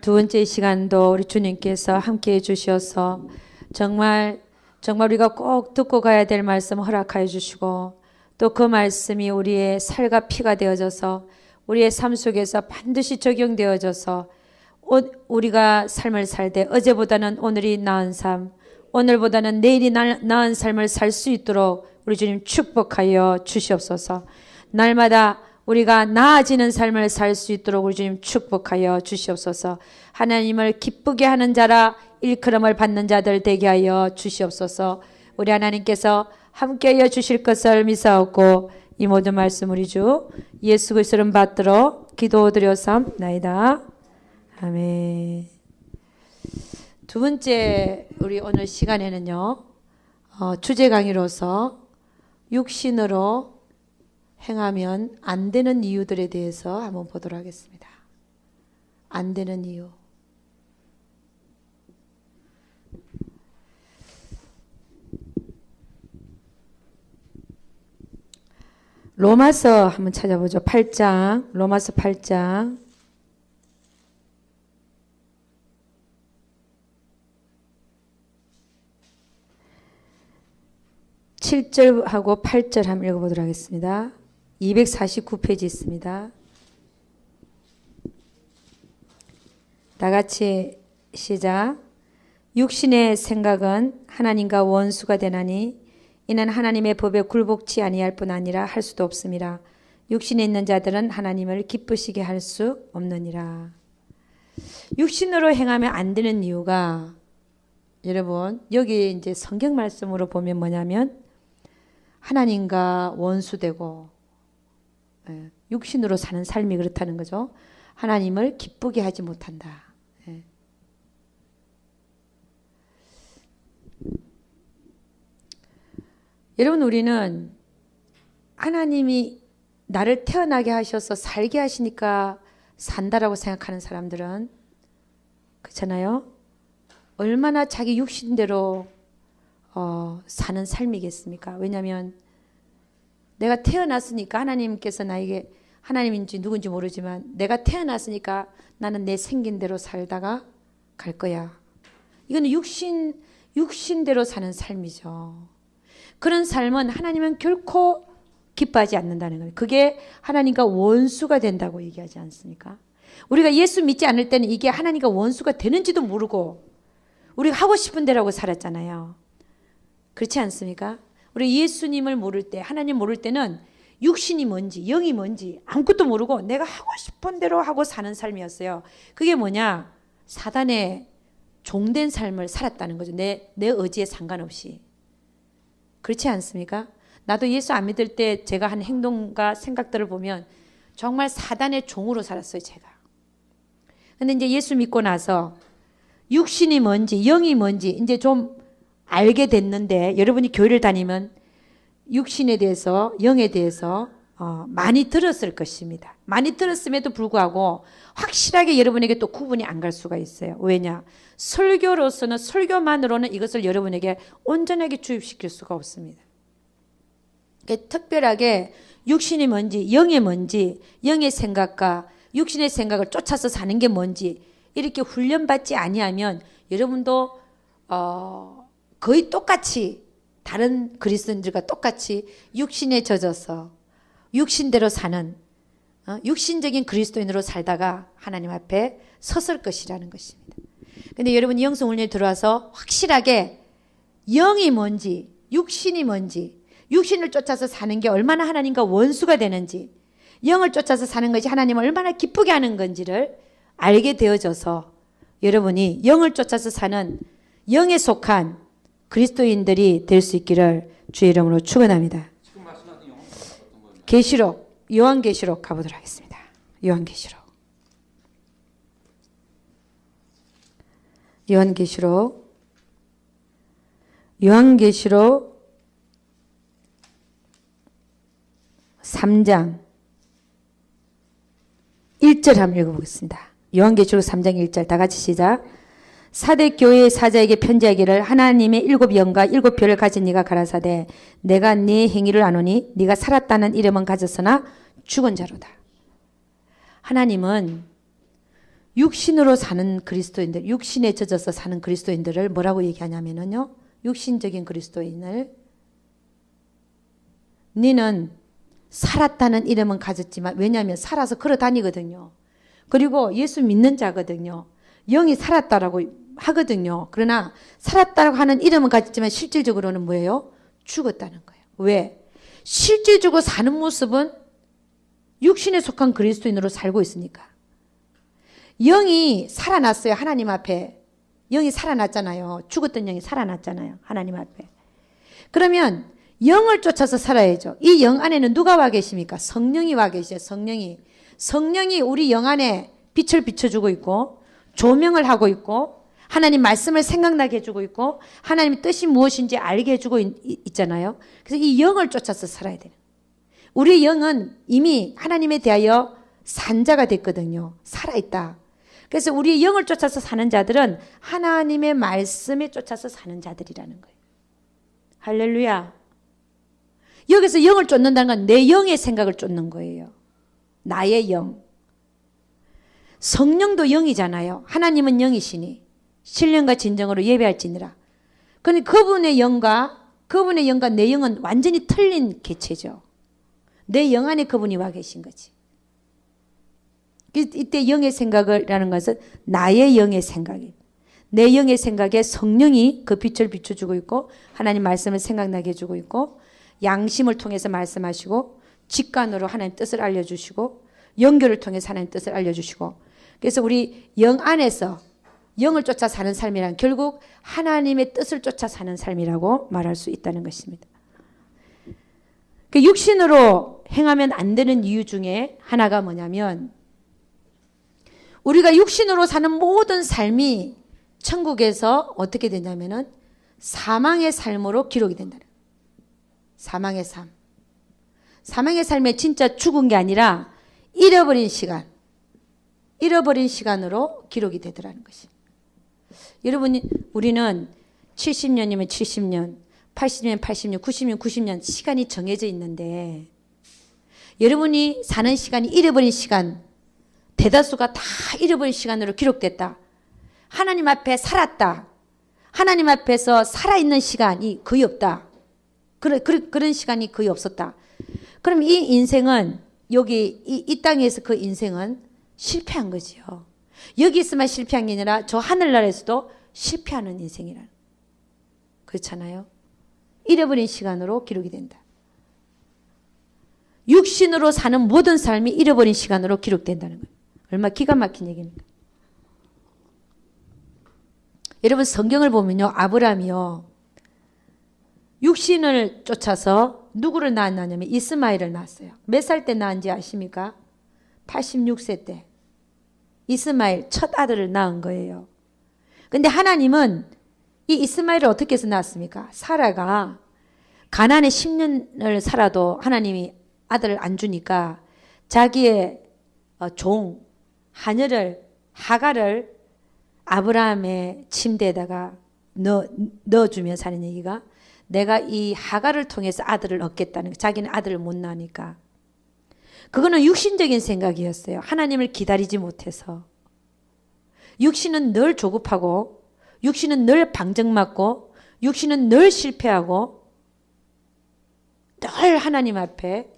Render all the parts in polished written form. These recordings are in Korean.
두 번째 시간도 우리 주님께서 함께해 주셔서 정말 우리가 꼭 듣고 가야 될 말씀 허락하여 주시고 또 그 말씀이 우리의 살과 피가 되어져서 우리의 삶 속에서 반드시 적용되어져서 우리가 삶을 살 때 어제보다는 오늘이 나은 삶, 오늘보다는 내일이 나은 삶을 살 수 있도록 우리 주님 축복하여 주시옵소서. 날마다 우리가 나아지는 삶을 살 수 있도록 우리 주님 축복하여 주시옵소서. 하나님을 기쁘게 하는 자라 일컬음을 받는 자들 되게 하여 주시옵소서. 우리 하나님께서 함께하여 주실 것을 믿사옵고 이 모든 말씀 우리 주 예수 그리스도를 받들어 기도드렸사옵나이다. 아멘. 두 번째 우리 오늘 시간에는요, 주제 강의로서 육신으로 행하면 안 되는 이유들에 대해서 한번 보도록 하겠습니다. 안 되는 이유. 로마서 한번 찾아보죠. 8장, 로마서 8장. 7절하고 8절 한번 읽어보도록 하겠습니다. 249페이지 있습니다. 다 같이 시작. 육신의 생각은 하나님과 원수가 되나니 이는 하나님의 법에 굴복치 아니할 뿐 아니라 할 수도 없음이라. 육신에 있는 자들은 하나님을 기쁘시게 할 수 없느니라. 육신으로 행하면 안 되는 이유가 여러분 여기 이제 성경 말씀으로 보면 뭐냐면 하나님과 원수되고 육신으로 사는 삶이 그렇다는 거죠. 하나님을 기쁘게 하지 못한다. 여러분 우리는 하나님이 나를 태어나게 하셔서 살게 하시니까 산다라고 생각하는 사람들은 그렇잖아요. 얼마나 자기 육신대로 사는 삶이겠습니까? 왜냐하면 내가 태어났으니까 하나님께서 나에게 하나님인지 누군지 모르지만 내가 태어났으니까 나는 내 생긴 대로 살다가 갈 거야. 이건 육신대로 사는 삶이죠. 그런 삶은 하나님은 결코 기뻐하지 않는다는 거예요. 그게 하나님과 원수가 된다고 얘기하지 않습니까? 우리가 예수 믿지 않을 때는 이게 하나님과 원수가 되는지도 모르고 우리가 하고 싶은 대로 하고 살았잖아요. 그렇지 않습니까? 우리 예수님을 모를 때, 하나님 모를 때는 육신이 뭔지, 영이 뭔지 아무것도 모르고 내가 하고 싶은 대로 하고 사는 삶이었어요. 그게 뭐냐? 사단의 종된 삶을 살았다는 거죠. 내 의지에 상관없이. 그렇지 않습니까? 나도 예수 안 믿을 때 제가 한 행동과 생각들을 보면 정말 사단의 종으로 살았어요, 제가. 근데 이제 예수 믿고 나서 육신이 뭔지, 영이 뭔지 이제 좀 알게 됐는데 여러분이 교회를 다니면 육신에 대해서, 영에 대해서 많이 들었을 것입니다. 많이 들었음에도 불구하고 확실하게 여러분에게 또 구분이 안 갈 수가 있어요. 왜냐? 설교로서는 설교만으로는 이것을 여러분에게 온전하게 주입시킬 수가 없습니다. 특별하게 육신이 뭔지, 영이 뭔지, 영의 생각과 육신의 생각을 쫓아서 사는 게 뭔지 이렇게 훈련받지 아니하면 여러분도 거의 똑같이 다른 그리스도인들과 똑같이 육신에 젖어서 육신대로 사는 육신적인 그리스도인으로 살다가 하나님 앞에 섰을 것이라는 것입니다. 그런데 여러분이 영성훈련에 들어와서 확실하게 영이 뭔지 육신이 뭔지 육신을 쫓아서 사는 게 얼마나 하나님과 원수가 되는지 영을 쫓아서 사는 것이 하나님을 얼마나 기쁘게 하는 건지를 알게 되어져서 여러분이 영을 쫓아서 사는 영에 속한 그리스도인들이 될 수 있기를 주의 이름으로 축원합니다. 계시록, 요한계시록 가보도록 하겠습니다. 요한계시록 3장 1절 한번 읽어보겠습니다. 요한계시록 3장 1절 다 같이 시작. 사대 교회의 사자에게 편지하기를 하나님의 7 영과 7 별을 가진 네가 가라사대 내가 네 행위를 아노니 네가 살았다는 이름은 가졌으나 죽은 자로다. 하나님은 육신으로 사는 그리스도인들, 육신에 젖어서 사는 그리스도인들을 뭐라고 얘기하냐면요. 육신적인 그리스도인을 너는 살았다는 이름은 가졌지만 왜냐하면 살아서 걸어 다니거든요. 그리고 예수 믿는 자거든요. 영이 살았다라고 하거든요. 그러나 살았다고 하는 이름은 가졌지만 실질적으로는 뭐예요? 죽었다는 거예요. 왜? 실질적으로 사는 모습은 육신에 속한 그리스도인으로 살고 있으니까. 영이 살아났어요. 하나님 앞에. 영이 살아났잖아요. 죽었던 영이 살아났잖아요. 하나님 앞에. 그러면 영을 쫓아서 살아야죠. 이 영 안에는 누가 와 계십니까? 성령이 와 계셔요. 성령이 우리 영 안에 빛을 비춰주고 있고 조명을 하고 있고 하나님 말씀을 생각나게 해주고 있고 하나님의 뜻이 무엇인지 알게 해주고 있잖아요. 그래서 이 영을 쫓아서 살아야 돼요. 우리 영은 이미 하나님에 대하여 산자가 됐거든요. 살아있다. 그래서 우리 영을 쫓아서 사는 자들은 하나님의 말씀에 쫓아서 사는 자들이라는 거예요. 할렐루야. 여기서 영을 쫓는다는 건 내 영의 생각을 쫓는 거예요. 나의 영. 성령도 영이잖아요. 하나님은 영이시니 신령과 진정으로 예배할지니라. 그런데 그분의 영과 내 영은 완전히 틀린 개체죠. 내 영 안에 그분이 와 계신 거지. 이때 영의 생각이라는 것은 나의 영의 생각이에요. 내 영의 생각에 성령이 그 빛을 비춰주고 있고 하나님 말씀을 생각나게 해주고 있고 양심을 통해서 말씀하시고 직관으로 하나님 뜻을 알려주시고 영교를 통해서 하나님 뜻을 알려주시고 그래서 우리 영 안에서 영을 쫓아 사는 삶이란 결국 하나님의 뜻을 쫓아 사는 삶이라고 말할 수 있다는 것입니다. 육신으로 행하면 안 되는 이유 중에 하나가 뭐냐면 우리가 육신으로 사는 모든 삶이 천국에서 어떻게 되냐면은 사망의 삶으로 기록이 된다는 거예요. 사망의 삶. 사망의 삶에 진짜 죽은 게 아니라 잃어버린 시간으로 기록이 되더라는 것입니다. 여러분, 우리는 70년이면 70년, 80년, 80년, 90년, 90년 시간이 정해져 있는데 여러분이 사는 시간이 잃어버린 시간, 대다수가 다 잃어버린 시간으로 기록됐다. 하나님 앞에 살았다. 하나님 앞에서 살아있는 시간이 거의 없다. 그런 시간이 거의 없었다. 그럼 이 인생은 여기 이 땅에서 그 인생은 실패한 거지요. 여기 있으면 실패한 게 아니라 저 하늘나라에서도 실패하는 인생이라는. 그렇잖아요. 잃어버린 시간으로 기록이 된다. 육신으로 사는 모든 삶이 잃어버린 시간으로 기록된다는 거예요. 얼마나 기가 막힌 얘기입니까? 여러분 성경을 보면요. 아브라함이요. 육신을 쫓아서 누구를 낳았냐면 이스마엘을 낳았어요. 몇 살 때 낳은지 아십니까? 86세 때. 이스마엘 첫 아들을 낳은 거예요. 근데 하나님은 이 이스마엘을 어떻게 해서 낳았습니까? 사라가 가나안에 10년을 살아도 하나님이 아들을 안 주니까 자기의 종 하가를 아브라함의 침대에다가 넣어주면서 하는 얘기가 내가 이 하가를 통해서 아들을 얻겠다는 거. 자기는 아들을 못 낳으니까. 그거는 육신적인 생각이었어요. 하나님을 기다리지 못해서. 육신은 늘 조급하고 육신은 늘 방정맞고 육신은 늘 실패하고 늘 하나님 앞에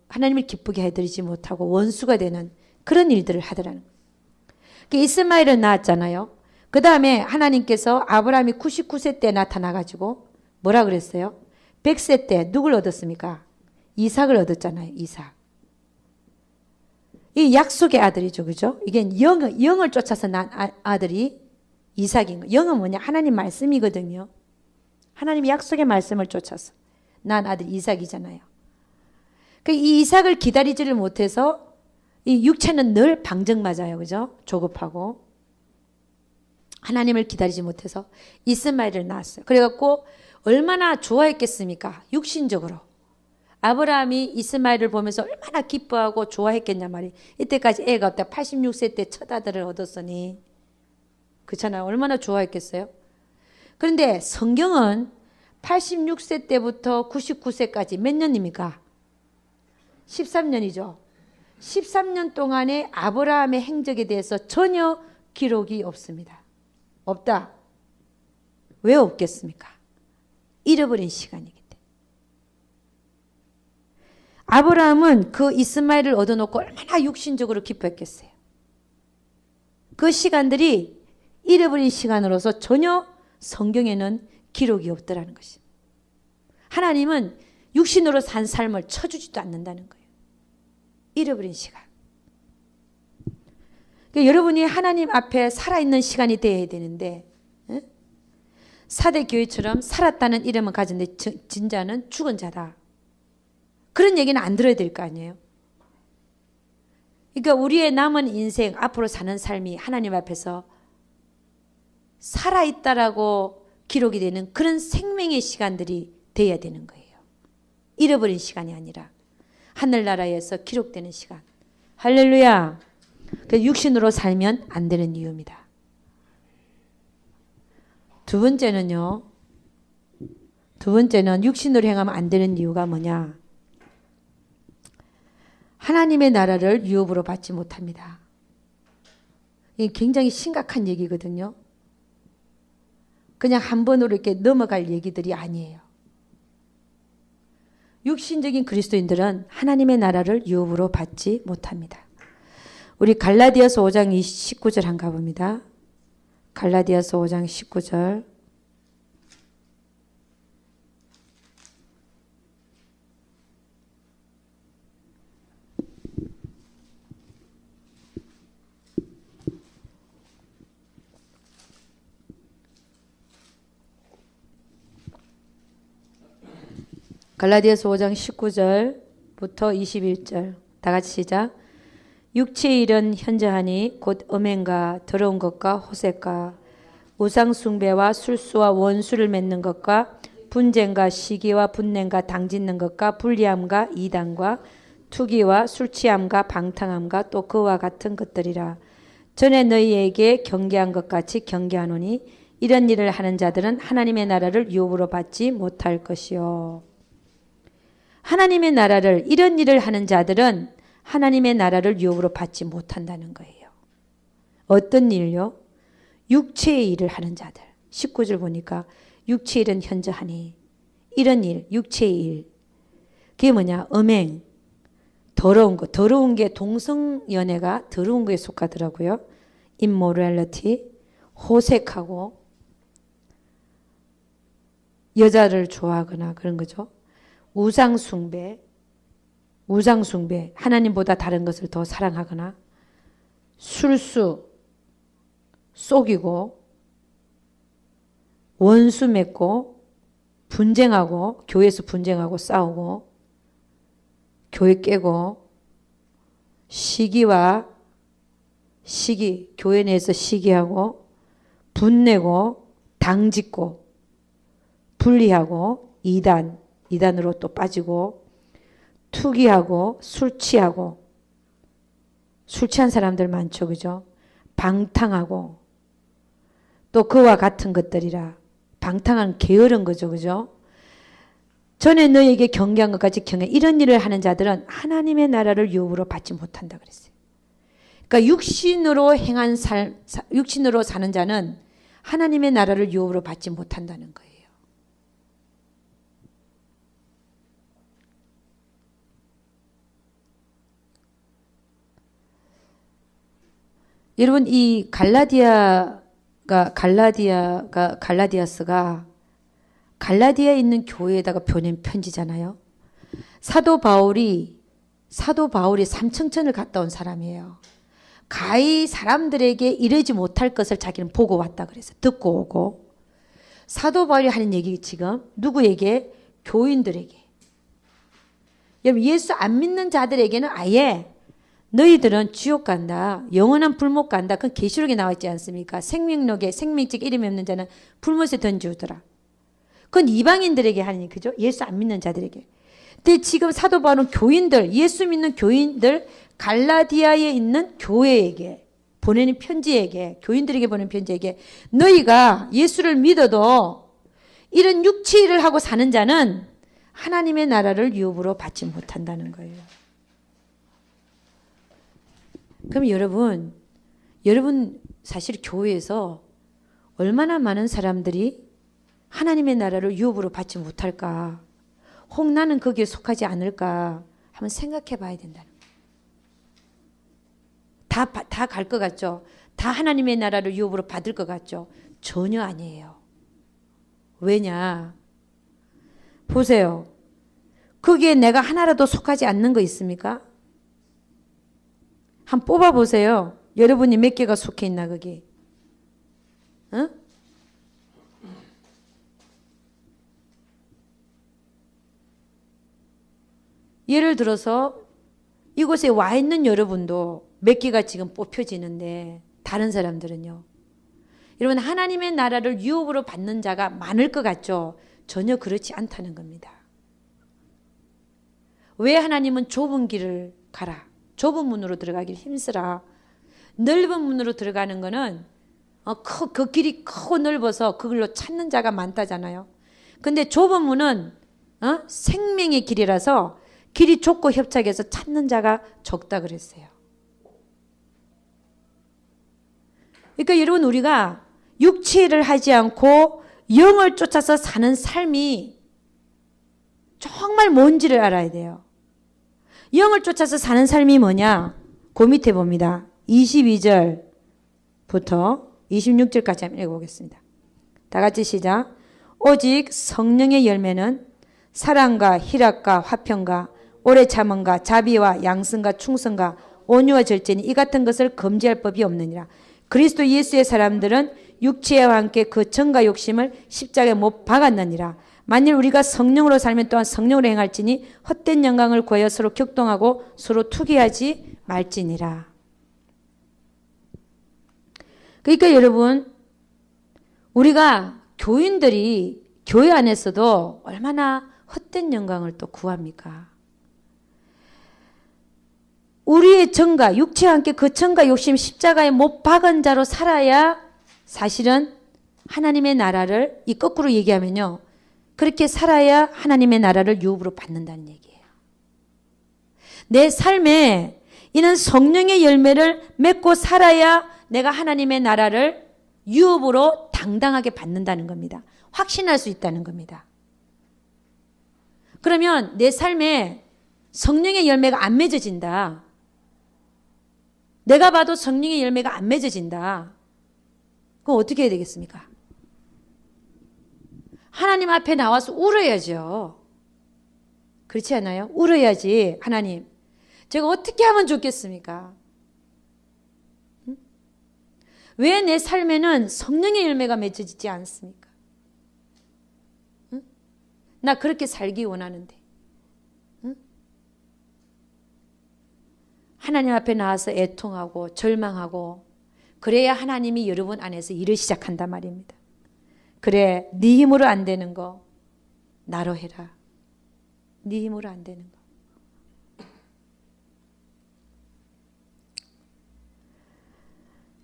하나님을 기쁘게 해드리지 못하고 원수가 되는 그런 일들을 하더라는 거예요. 이스마엘을 낳았잖아요. 그 다음에 하나님께서 아브라함이 99세 때 나타나가지고 뭐라 그랬어요? 100세 때 누굴 얻었습니까? 이삭을 얻었잖아요. 이삭. 이 약속의 아들이죠. 그죠? 이게 영을 쫓아서 난 아들이 이삭인 거예요. 영은 뭐냐? 하나님 말씀이거든요. 하나님 약속의 말씀을 쫓아서 난 아들 이삭이잖아요. 이 이삭을 기다리지를 못해서 이 육체는 늘 방정맞아요. 그죠? 조급하고. 하나님을 기다리지 못해서 이스마엘을 낳았어요. 그래갖고 얼마나 좋아했겠습니까? 육신적으로. 아브라함이 이스마엘을 보면서 얼마나 기뻐하고 좋아했겠냐 말이에요. 이때까지 애가 없다. 86세 때 첫 아들을 얻었으니. 그렇잖아요. 얼마나 좋아했겠어요? 그런데 성경은 86세 때부터 99세까지 몇 년입니까? 13년이죠. 13년 동안의 아브라함의 행적에 대해서 전혀 기록이 없습니다. 없다. 왜 없겠습니까? 잃어버린 시간이기 때문에. 아브라함은 그 이스마엘을 얻어놓고 얼마나 육신적으로 기뻐했겠어요. 그 시간들이 잃어버린 시간으로서 전혀 성경에는 기록이 없더라는 것입니다. 하나님은 육신으로 산 삶을 쳐주지도 않는다는 거예요. 잃어버린 시간. 그러니까 여러분이 하나님 앞에 살아있는 시간이 되어야 되는데, 사대 교회처럼 살았다는 이름은 가졌는데 진짜는 죽은 자다. 그런 얘기는 안 들어야 될 거 아니에요. 그러니까 우리의 남은 인생, 앞으로 사는 삶이 하나님 앞에서 살아있다라고 기록이 되는 그런 생명의 시간들이 돼야 되는 거예요. 잃어버린 시간이 아니라 하늘나라에서 기록되는 시간. 할렐루야. 육신으로 살면 안 되는 이유입니다. 두 번째는 육신으로 행하면 안 되는 이유가 뭐냐? 하나님의 나라를 유업으로 받지 못합니다. 이게 굉장히 심각한 얘기거든요. 그냥 한 번으로 이렇게 넘어갈 얘기들이 아니에요. 육신적인 그리스도인들은 하나님의 나라를 유업으로 받지 못합니다. 우리 갈라디아서 5장 19절 한번 가봅니다. 갈라디아서 5장 19절. 갈라디아서 5장 19절부터 21절 다 같이 시작. 육체의 일은 현저하니 곧 음행과 더러운 것과 호색과 우상 숭배와 술수와 원수를 맺는 것과 분쟁과 시기와 분냄과 당짓는 것과 불리함과 이단과 투기와 술취함과 방탕함과 또 그와 같은 것들이라. 전에 너희에게 경계한 것 같이 경계하노니 이런 일을 하는 자들은 하나님의 나라를 유업으로 받지 못할 것이요. 하나님의 나라를, 이런 일을 하는 자들은 하나님의 나라를 유업으로 받지 못한다는 거예요. 어떤 일요? 육체의 일을 하는 자들. 19절 보니까 육체의 일은 현저하니, 이런 일, 육체의 일. 그게 뭐냐? 음행, 더러운 거. 더러운 게 동성연애가 더러운 거에 속하더라고요. immorality, 호색하고 여자를 좋아하거나 그런 거죠. 우상숭배, 하나님보다 다른 것을 더 사랑하거나 술수, 속이고 원수 맺고 분쟁하고 교회에서 분쟁하고 싸우고 교회 깨고 시기, 교회 내에서 시기하고 분내고 당짓고 분리하고 이단으로 또 빠지고 투기하고 술 취한 사람들 많죠. 그죠? 방탕하고 또 그와 같은 것들이라. 방탕한 게으른 거죠. 그죠? 전에 너에게 경계한 것 같이 이런 일을 하는 자들은 하나님의 나라를 유업으로 받지 못한다 그랬어요. 그러니까 육신으로 사는 자는 하나님의 나라를 유업으로 받지 못한다는 거예요. 여러분, 이 갈라디아스가 갈라디아에 있는 교회에다가 보낸 편지잖아요. 사도 바울이 삼청천을 갔다 온 사람이에요. 가히 사람들에게 이르지 못할 것을 자기는 보고 왔다 그래서 듣고 오고. 사도 바울이 하는 얘기 지금 누구에게? 교인들에게. 여러분, 예수 안 믿는 자들에게는 아예 너희들은 지옥 간다. 영원한 불못 간다. 그건 계시록에 나와 있지 않습니까? 생명록에 생명책 이름이 없는 자는 불못에 던지우더라. 그건 이방인들에게 하니, 그죠? 예수 안 믿는 자들에게. 근데 지금 사도 바울은 교인들, 예수 믿는 교인들, 갈라디아에 있는 교회에게 보내는 편지에게, 교인들에게 보내는 편지에게 너희가 예수를 믿어도 이런 육체일을 하고 사는 자는 하나님의 나라를 유업으로 받지 못한다는 거예요. 그럼 여러분 사실 교회에서 얼마나 많은 사람들이 하나님의 나라를 유업으로 받지 못할까? 혹 나는 거기에 속하지 않을까? 한번 생각해 봐야 된다는 거예요. 다 갈 것 같죠? 다 하나님의 나라를 유업으로 받을 것 같죠? 전혀 아니에요. 왜냐? 보세요. 거기에 내가 하나라도 속하지 않는 거 있습니까? 한번 뽑아보세요. 여러분이 몇 개가 속해 있나 거기? 어? 예를 들어서 이곳에 와 있는 여러분도 몇 개가 지금 뽑혀지는데 다른 사람들은요. 여러분 하나님의 나라를 유업으로 받는 자가 많을 것 같죠? 전혀 그렇지 않다는 겁니다. 왜 하나님은 좁은 길을 가라. 좁은 문으로 들어가길 힘쓰라. 넓은 문으로 들어가는 거는 그 길이 크고 넓어서 그걸로 찾는 자가 많다잖아요. 근데 좁은 문은 생명의 길이라서 길이 좁고 협착해서 찾는 자가 적다 그랬어요. 그러니까 여러분 우리가 육체를 하지 않고 영을 쫓아서 사는 삶이 정말 뭔지를 알아야 돼요. 영을 쫓아서 사는 삶이 뭐냐? 그 밑에 봅니다. 22절부터 26절까지 한번 읽어보겠습니다. 다 같이 시작. 오직 성령의 열매는 사랑과 희락과 화평과 오래 참음과 자비와 양선과 충성과 온유와 절제니 이 같은 것을 금지할 법이 없느니라. 그리스도 예수의 사람들은 육체와 함께 그 정과 욕심을 십자가에 못 박았느니라. 만일 우리가 성령으로 살면 또한 성령으로 행할지니 헛된 영광을 구하여 서로 격동하고 서로 투기하지 말지니라. 그러니까 여러분 우리가 교인들이 교회 안에서도 얼마나 헛된 영광을 또 구합니까? 우리의 정과 육체와 함께 그 정과 욕심 십자가에 못 박은 자로 살아야 사실은 하나님의 나라를 이 거꾸로 얘기하면요. 그렇게 살아야 하나님의 나라를 유업으로 받는다는 얘기예요. 내 삶에 이는 성령의 열매를 맺고 살아야 내가 하나님의 나라를 유업으로 당당하게 받는다는 겁니다. 확신할 수 있다는 겁니다. 그러면 내 삶에 성령의 열매가 안 맺어진다. 내가 봐도 성령의 열매가 안 맺어진다. 그럼 어떻게 해야 되겠습니까? 하나님 앞에 나와서 울어야죠. 그렇지 않아요? 울어야지. 하나님, 제가 어떻게 하면 좋겠습니까? 왜 내 삶에는 성령의 열매가 맺어지지 않습니까? 나 그렇게 살기 원하는데. 하나님 앞에 나와서 애통하고 절망하고 그래야 하나님이 여러분 안에서 일을 시작한단 말입니다. 그래, 네 힘으로 안 되는 거 나로 해라. 네 힘으로 안 되는 거.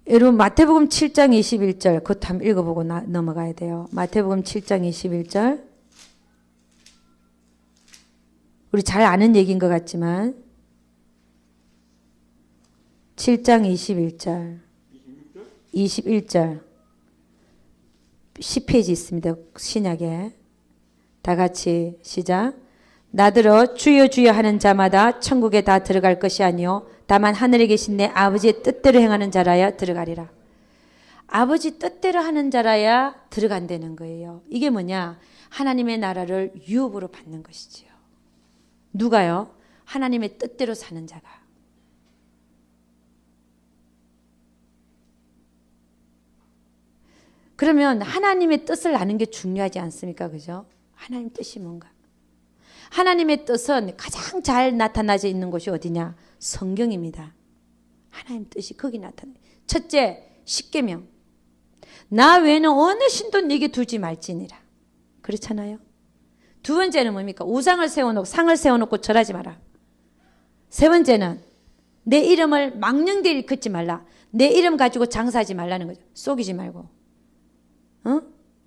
여러분 마태복음 7장 21절 그것도 한번 읽어보고 넘어가야 돼요. 마태복음 7장 21절 우리 잘 아는 얘기인 것 같지만 7장 21절 21절 10페이지 있습니다. 신약에 다 같이 시작. 나더러 주여 주여 하는 자마다 천국에 다 들어갈 것이 아니요 다만 하늘에 계신 내 아버지의 뜻대로 행하는 자라야 들어가리라. 아버지 뜻대로 하는 자라야 들어간다는 거예요. 이게 뭐냐? 하나님의 나라를 유업으로 받는 것이지요. 누가요? 하나님의 뜻대로 사는 자가. 그러면 하나님의 뜻을 아는 게 중요하지 않습니까? 그죠? 하나님 뜻이 뭔가? 하나님의 뜻은 가장 잘 나타나져 있는 곳이 어디냐? 성경입니다. 하나님 뜻이 거기 나타나요. 첫째, 십계명. 나 외에는 어느 신도 네게 두지 말지니라. 그렇잖아요. 두 번째는 뭡니까? 우상을 세워놓고 상을 세워놓고 절하지 마라. 세 번째는 내 이름을 망령되이 일컫지 말라. 내 이름 가지고 장사하지 말라는 거죠. 속이지 말고.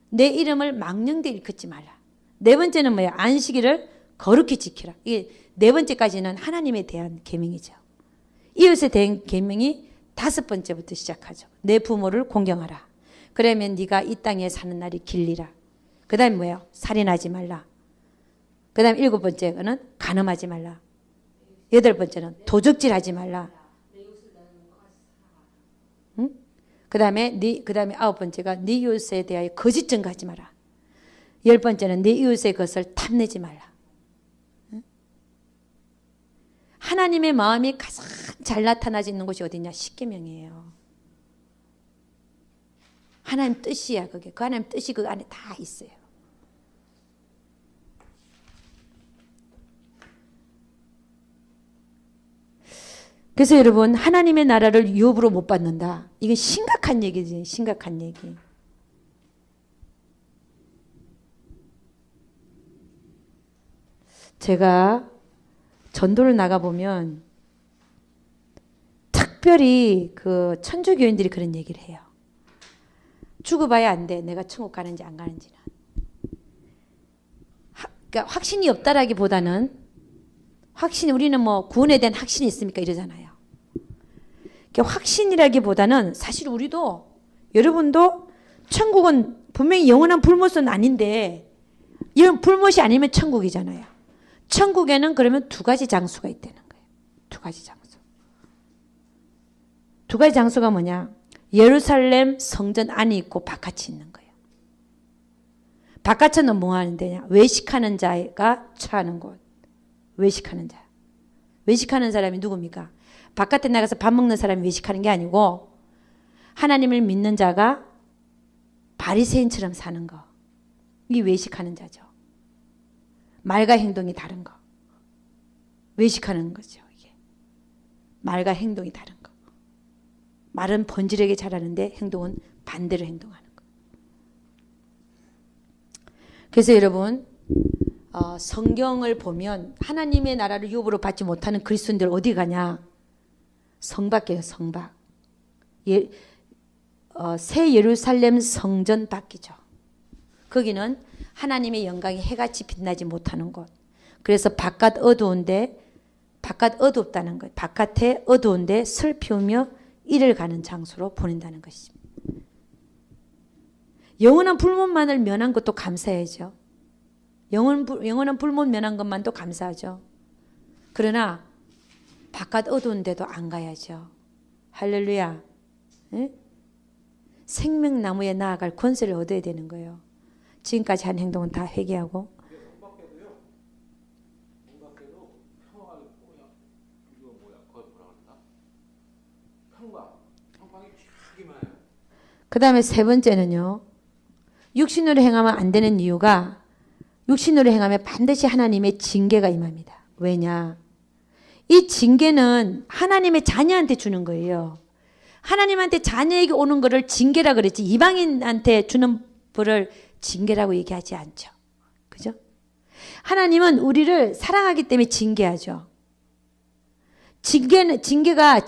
내 이름을 망령되이 일컫지 말라. 네 번째는 뭐예요? 안식일을 거룩히 지키라. 이게 네 번째까지는 하나님에 대한 계명이죠. 이웃에 대한 계명이 5번째부터 시작하죠. 내 부모를 공경하라. 그러면 네가 이 땅에 사는 날이 길리라. 그 다음에 뭐예요? 살인하지 말라. 그 다음에 7번째는 간음하지 말라. 8번째는 도적질하지 말라. 응? 그 다음에 9번째가 네 이웃에 대하여 거짓 증거하지 마라. 10번째는 네 이웃의 것을 탐내지 말라. 응? 하나님의 마음이 가장 잘 나타나지는 곳이 어디냐? 십계명이에요. 하나님 뜻이야 그게. 그 하나님 뜻이 그 안에 다 있어요. 그래서 여러분 하나님의 나라를 유업으로 못 받는다. 이건 심각한 얘기지. 심각한 얘기. 제가 전도를 나가보면 특별히 그 천주교인들이 그런 얘기를 해요. 죽어봐야 안 돼. 내가 천국 가는지 안 가는지는. 그러니까 확신이 없다라기보다는 우리는 뭐 구원에 대한 확신이 있습니까? 이러잖아요. 그러니까 확신이라기보다는 사실 우리도 여러분도 천국은 분명히 영원한 불못은 아닌데 이런 불못이 아니면 천국이잖아요. 천국에는 그러면 2가지 장소가 있다는 거예요. 2가지 장소. 2가지 장소가 뭐냐? 예루살렘 성전 안이 있고 바깥이 있는 거예요. 바깥은 뭐 하는 데냐? 외식하는 자가 처하는 곳. 외식하는 자. 외식하는 사람이 누굽니까? 바깥에 나가서 밥 먹는 사람이 외식하는 게 아니고 하나님을 믿는 자가 바리새인처럼 사는 거. 이게 외식하는 자죠. 말과 행동이 다른 거. 외식하는 거죠. 이게. 말과 행동이 다른 거. 말은 번지르게 잘하는데 행동은 반대로 행동하는 거. 그래서 여러분 성경을 보면 하나님의 나라를 유업으로 받지 못하는 그리스도인들 어디 가냐? 성밖이에요. 성밖. 새 예루살렘 성전 밖이죠. 거기는 하나님의 영광이 해같이 빛나지 못하는 곳. 그래서 바깥 어둡다는 것. 바깥에 어두운데 슬 피우며 이를 가는 장소로 보낸다는 것입니다. 영원한 불못만을 면한 것도 감사해야죠. 영원한 불못 면한 것만도 감사하죠. 그러나 바깥 어두운 데도 안 가야죠. 할렐루야. 에? 생명나무에 나아갈 권세를 얻어야 되는 거예요. 지금까지 한 행동은 다 회개하고. 그 다음에 3번째는요. 육신으로 행하면 안 되는 이유가 육신으로 행하면 반드시 하나님의 징계가 임합니다. 왜냐? 이 징계는 하나님의 자녀한테 주는 거예요. 하나님한테 자녀에게 오는 거를 징계라 그랬지 이방인한테 주는 벌을 징계라고 얘기하지 않죠. 그죠? 하나님은 우리를 사랑하기 때문에 징계하죠. 징계가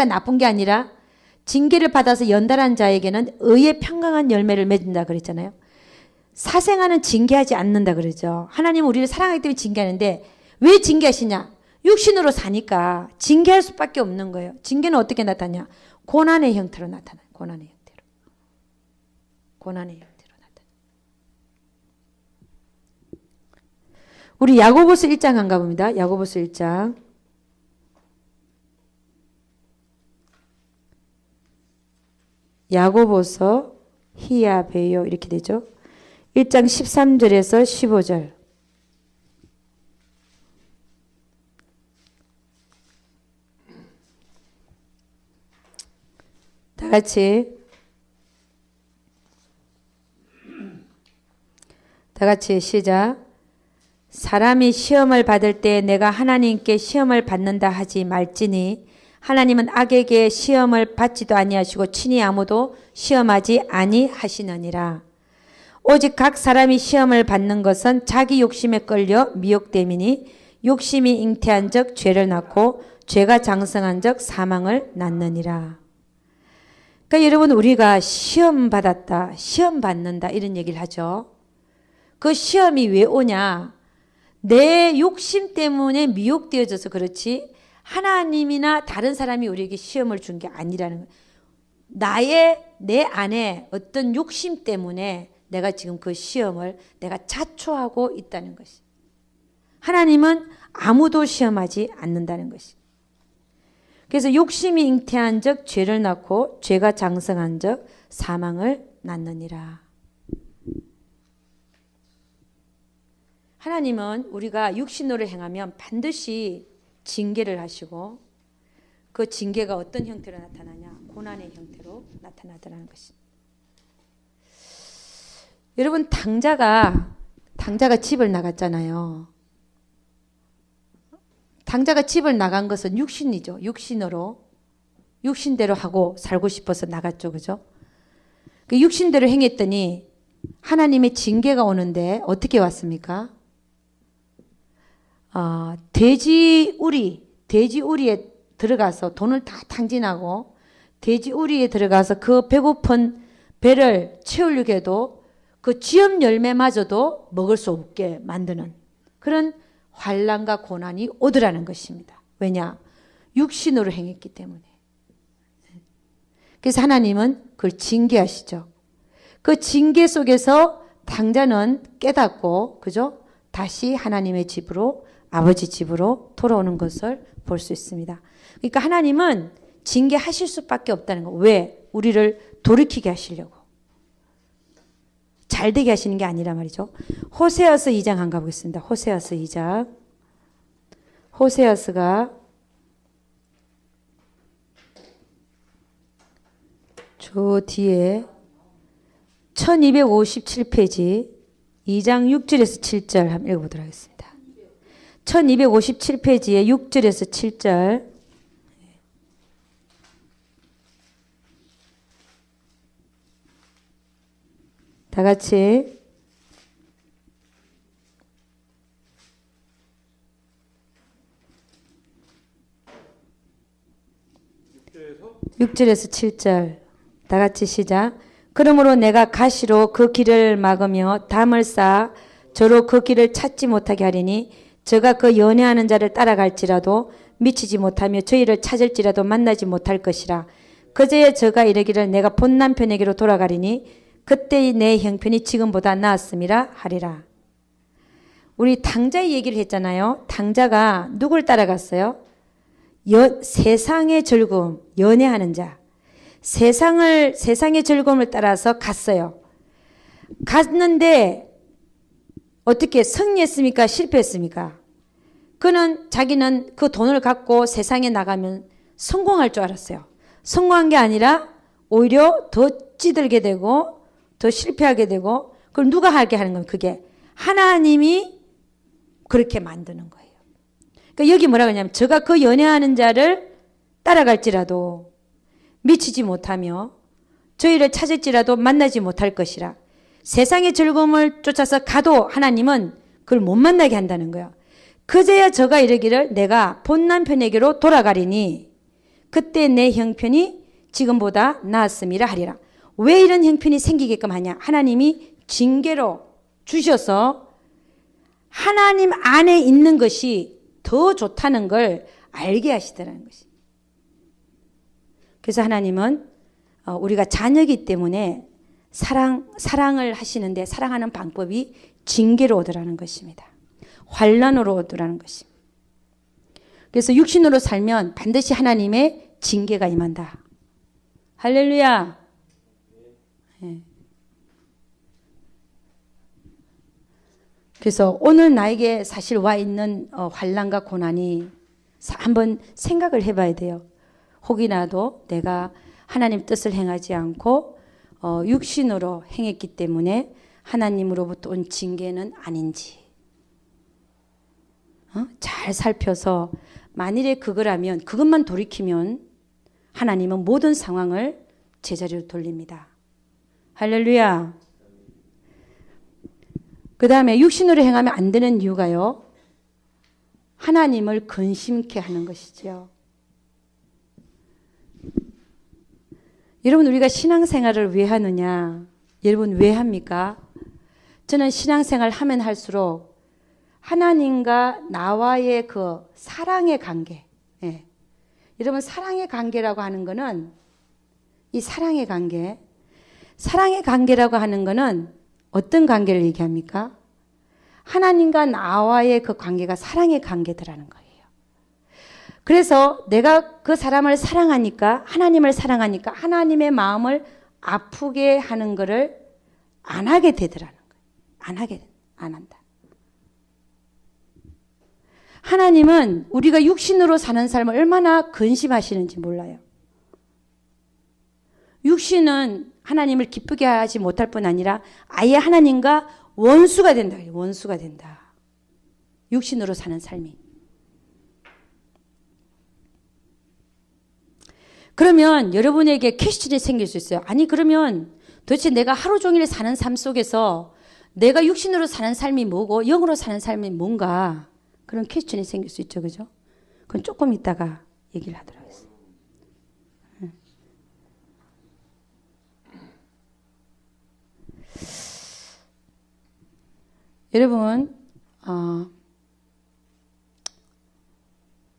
나쁜 게 아니라 징계를 받아서 연달한 자에게는 의의 평강한 열매를 맺는다 그랬잖아요. 사생아는 징계하지 않는다 그러죠. 하나님은 우리를 사랑하기 때문에 징계하는데 왜 징계하시냐? 육신으로 사니까 징계할 수밖에 없는 거예요. 징계는 어떻게 나타나냐? 고난의 형태로 나타나요. 고난의 형태로 나타나요. 우리 야고보서 1장 안 가봅니다. 야고보서 1장. 야고보서 히야베요 이렇게 되죠. 1장 13절에서 15절. 다 같이 시작. 사람이 시험을 받을 때 내가 하나님께 시험을 받는다 하지 말지니 하나님은 악에게 시험을 받지도 아니하시고 친히 아무도 시험하지 아니하시느니라. 오직 각 사람이 시험을 받는 것은 자기 욕심에 끌려 미혹됨이니 욕심이 잉태한 적 죄를 낳고 죄가 장성한 적 사망을 낳느니라. 그러니까 여러분 우리가 시험 받았다, 시험 받는다 이런 얘기를 하죠. 그 시험이 왜 오냐? 내 욕심 때문에 미혹되어져서 그렇지 하나님이나 다른 사람이 우리에게 시험을 준 게 아니라는 거예요. 내 안에 어떤 욕심 때문에 내가 지금 그 시험을 내가 자초하고 있다는 것이. 하나님은 아무도 시험하지 않는다는 것이. 그래서 욕심이 잉태한 적 죄를 낳고 죄가 장성한 적 사망을 낳느니라. 하나님은 우리가 육신으로 행하면 반드시 징계를 하시고 그 징계가 어떤 형태로 나타나냐? 고난의 형태로 나타나더라는 것입니다. 여러분 당자가 집을 나갔잖아요. 당자가 집을 나간 것은 육신이죠. 육신대로 하고 살고 싶어서 나갔죠. 그죠? 그 육신대로 행했더니 하나님의 징계가 오는데 어떻게 왔습니까? 돼지 우리에 들어가서 돈을 다 탕진하고 돼지 우리에 들어가서 그 배고픈 배를 채우려고 해도 그 쥐염 열매마저도 먹을 수 없게 만드는 그런 환난과 고난이 오더라는 것입니다. 왜냐? 육신으로 행했기 때문에. 그래서 하나님은 그걸 징계하시죠. 그 징계 속에서 당자는 깨닫고 그죠? 다시 하나님의 집으로 아버지 집으로 돌아오는 것을 볼 수 있습니다. 그러니까 하나님은 징계하실 수밖에 없다는 거. 왜? 우리를 돌이키게 하시려고. 잘되게 하시는 게 아니라 말이죠. 호세아서 2장 한 가보겠습니다. 호세아서 2장. 호세아서가 저 뒤에 1257페이지 2장 6절에서 7절 한번 읽어보도록 하겠습니다. 1257페이지에 6절에서 7절 다 같이 6절에서 7절 다 같이 시작. 그러므로 내가 가시로 그 길을 막으며 담을 쌓아 저로 그 길을 찾지 못하게 하리니 저가 그 연애하는 자를 따라갈지라도 미치지 못하며 저희를 찾을지라도 만나지 못할 것이라. 그제야 저가 이르기를 내가 본 남편에게로 돌아가리니 그때의 내 형편이 지금보다 나았음이라 하리라. 우리 당자의 얘기를 했잖아요. 당자가 누굴 따라갔어요? 세상의 즐거움, 연애하는 자. 세상의 즐거움을 따라서 갔어요. 갔는데 어떻게 승리했습니까? 실패했습니까? 자기는 그 돈을 갖고 세상에 나가면 성공할 줄 알았어요. 성공한 게 아니라 오히려 더 찌들게 되고 더 실패하게 되고 그걸 누가 하게 하는 건 그게 하나님이 그렇게 만드는 거예요. 그러니까 여기 뭐라고 하냐면 저가 그 연애하는 자를 따라갈지라도 미치지 못하며 저희를 찾을지라도 만나지 못할 것이라. 세상의 즐거움을 쫓아서 가도 하나님은 그걸 못 만나게 한다는 거예요. 그제야 저가 이르기를 내가 본 남편에게로 돌아가리니 그때 내 형편이 지금보다 나았음이라 하리라. 왜 이런 형편이 생기게끔 하냐? 하나님이 징계로 주셔서 하나님 안에 있는 것이 더 좋다는 걸 알게 하시더라는 것이. 그래서 하나님은 우리가 자녀이기 때문에 사랑을 하시는데 사랑하는 방법이 징계로 오더라는 것입니다. 환난으로 오더라는 것입니다. 그래서 육신으로 살면 반드시 하나님의 징계가 임한다. 할렐루야. 네. 그래서 오늘 나에게 사실 와 있는 환난과 고난이 한번 생각을 해봐야 돼요. 혹이라도 내가 하나님 뜻을 행하지 않고 육신으로 행했기 때문에 하나님으로부터 온 징계는 아닌지 잘 살펴서 만일에 그거라면 그것만 돌이키면 하나님은 모든 상황을 제자리로 돌립니다. 할렐루야. 그 다음에 육신으로 행하면 안 되는 이유가요. 하나님을 근심케 하는 것이죠. 여러분 우리가 신앙생활을 왜 하느냐? 여러분 왜 합니까? 저는 신앙생활 하면 할수록 하나님과 나와의 그 사랑의 관계, 예. 여러분 사랑의 관계라고 하는 거는 이 사랑의 관계라고 하는 거는 어떤 관계를 얘기합니까? 하나님과 나와의 그 관계가 사랑의 관계더라는 거예요. 그래서 내가 그 사람을 사랑하니까, 하나님을 사랑하니까 하나님의 마음을 아프게 하는 거를 안 하게 되더라는 거예요. 안 한다. 하나님은 우리가 육신으로 사는 삶을 얼마나 근심하시는지 몰라요. 육신은 하나님을 기쁘게 하지 못할 뿐 아니라 아예 하나님과 원수가 된다. 원수가 된다. 육신으로 사는 삶이. 그러면 여러분에게 퀘스천이 생길 수 있어요. 아니 그러면 도대체 내가 하루 종일 사는 삶 속에서 내가 육신으로 사는 삶이 뭐고 영으로 사는 삶이 뭔가 그런 퀘스천이 생길 수 있죠. 그죠? 그건 조금 이따가 얘기를 하도록 하겠습니다. 여러분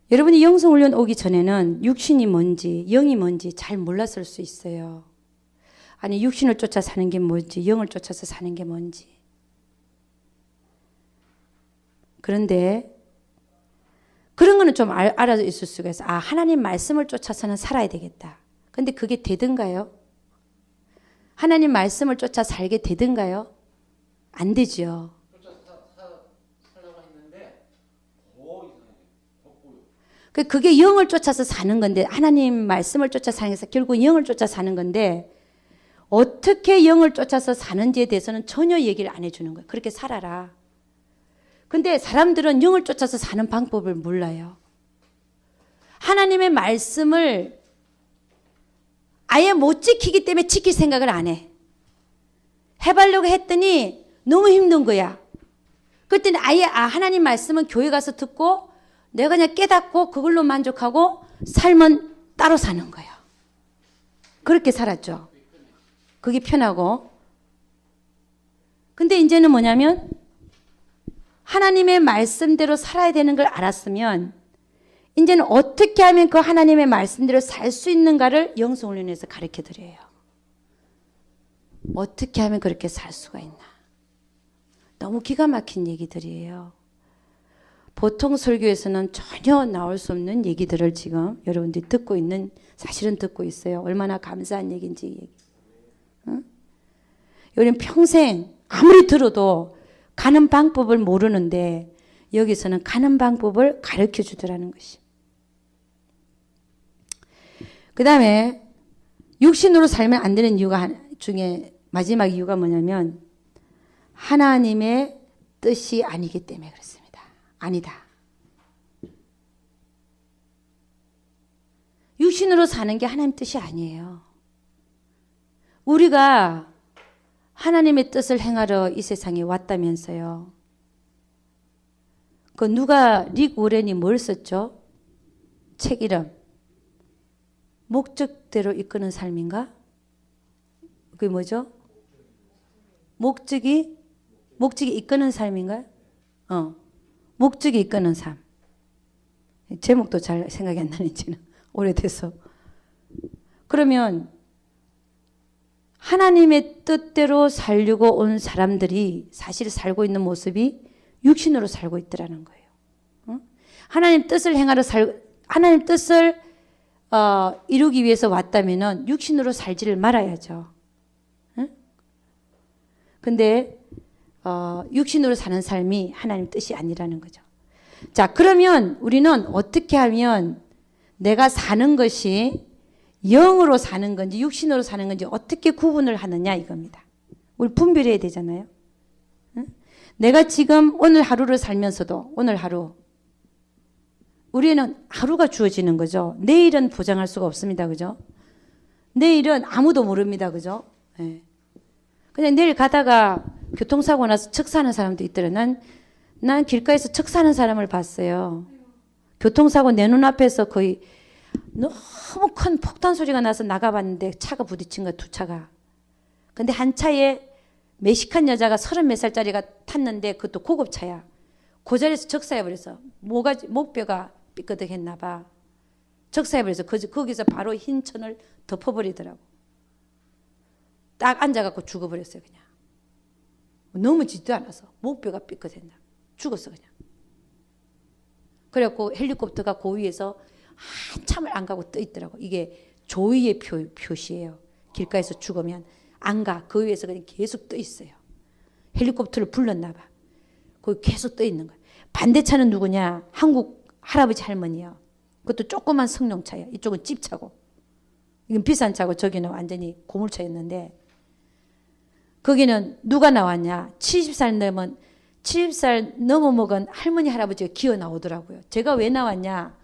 여러분이 영성훈련 오기 전에는 육신이 뭔지 영이 뭔지 잘 몰랐을 수 있어요. 아니 육신을 쫓아 사는 게 뭔지 영을 쫓아서 사는 게 뭔지. 그런데 그런 거는 좀 알아 있을 수가 있어요. 아, 하나님 말씀을 쫓아서는 살아야 되겠다. 근데 그게 되든가요? 하나님 말씀을 쫓아 살게 되든가요? 안 되죠. 그게 영을 쫓아서 사는 건데 하나님 말씀을 쫓아 사는 게 결국 영을 쫓아 사는 건데 어떻게 영을 쫓아서 사는지에 대해서는 전혀 얘기를 안 해주는 거예요. 그렇게 살아라. 근데 사람들은 영을 쫓아서 사는 방법을 몰라요. 하나님의 말씀을 아예 못 지키기 때문에 지킬 생각을 안 해. 해보려고 했더니 너무 힘든 거야. 그랬더니 아예 하나님 말씀은 교회 가서 듣고 내가 그냥 깨닫고 그걸로 만족하고 삶은 따로 사는 거예요. 그렇게 살았죠. 그게 편하고. 근데 이제는 뭐냐면 하나님의 말씀대로 살아야 되는 걸 알았으면 이제는 어떻게 하면 그 하나님의 말씀대로 살 수 있는가를 영성훈련에서 가르쳐 드려요. 어떻게 하면 그렇게 살 수가 있나. 너무 기가 막힌 얘기들이에요. 보통 설교에서는 전혀 나올 수 없는 얘기들을 지금 여러분들이 듣고 있는, 사실은 듣고 있어요. 얼마나 감사한 얘기인지 얘기. 응? 우리는 평생 아무리 들어도 가는 방법을 모르는데 여기서는 가는 방법을 가르쳐 주더라는 것이. 그 다음에 육신으로 살면 안 되는 이유가 중에 마지막 이유가 뭐냐면 하나님의 뜻이 아니기 때문에 그렇습니다. 아니다. 육신으로 사는 게 하나님 뜻이 아니에요. 우리가 하나님의 뜻을 행하러 이 세상에 왔다면서요. 그 누가 릭 워렌이 뭘 썼죠? 책 이름. 목적대로 이끄는 삶인가? 그게 뭐죠? 목적이 이끄는 삶인가요? 목적이 이끄는 삶. 제목도 잘 생각이 안 나는지는 오래돼서. 그러면 하나님의 뜻대로 살려고 온 사람들이 사실 살고 있는 모습이 육신으로 살고 있더라는 거예요. 하나님 뜻을 행하러 하나님 뜻을 이루기 위해서 왔다면은 육신으로 살지를 말아야죠. 근데 육신으로 사는 삶이 하나님 뜻이 아니라는 거죠. 자, 그러면 우리는 어떻게 하면 내가 사는 것이 영으로 사는 건지 육신으로 사는 건지 어떻게 구분을 하느냐 이겁니다. 우리 분별해야 되잖아요. 응? 내가 지금 오늘 하루를 살면서도 오늘 하루 우리는 하루가 주어지는 거죠. 내일은 보장할 수가 없습니다. 그죠? 내일은 아무도 모릅니다. 그죠? 네. 그냥 내일 가다가 교통사고 나서 척 사는 사람도 있더라. 난 길가에서 척 사는 사람을 봤어요. 교통사고 내 눈앞에서 거의 너무 큰 폭탄 소리가 나서 나가봤는데 차가 부딪힌 거야, 두 차가. 근데 한 차에 멕시칸 여자가 30몇 살짜리가 탔는데 그것도 고급차야. 그 자리에서 적사해버려서 목뼈가 삐끗했나 봐. 적사해버려서 거기서 바로 흰 천을 덮어버리더라고. 딱 앉아갖고 죽어버렸어요. 그냥 넘어지지도 않아서 목뼈가 삐끗했나 죽었어 그냥. 그래갖고 헬리콥터가 그 위에서 한참을 안 가고 떠 있더라고. 이게 조의의 표시예요. 길가에서 죽으면 안 가. 그 위에서 그냥 계속 떠 있어요. 헬리콥터를 불렀나 봐. 거기 계속 떠 있는 거야. 반대차는 누구냐? 한국 할아버지 할머니요. 그것도 조그만 승용차예요. 이쪽은 집차고. 이건 비싼 차고 저기는 완전히 고물차였는데 거기는 누가 나왔냐? 70살 넘어 먹은 할머니 할아버지가 기어 나오더라고요. 제가 왜 나왔냐?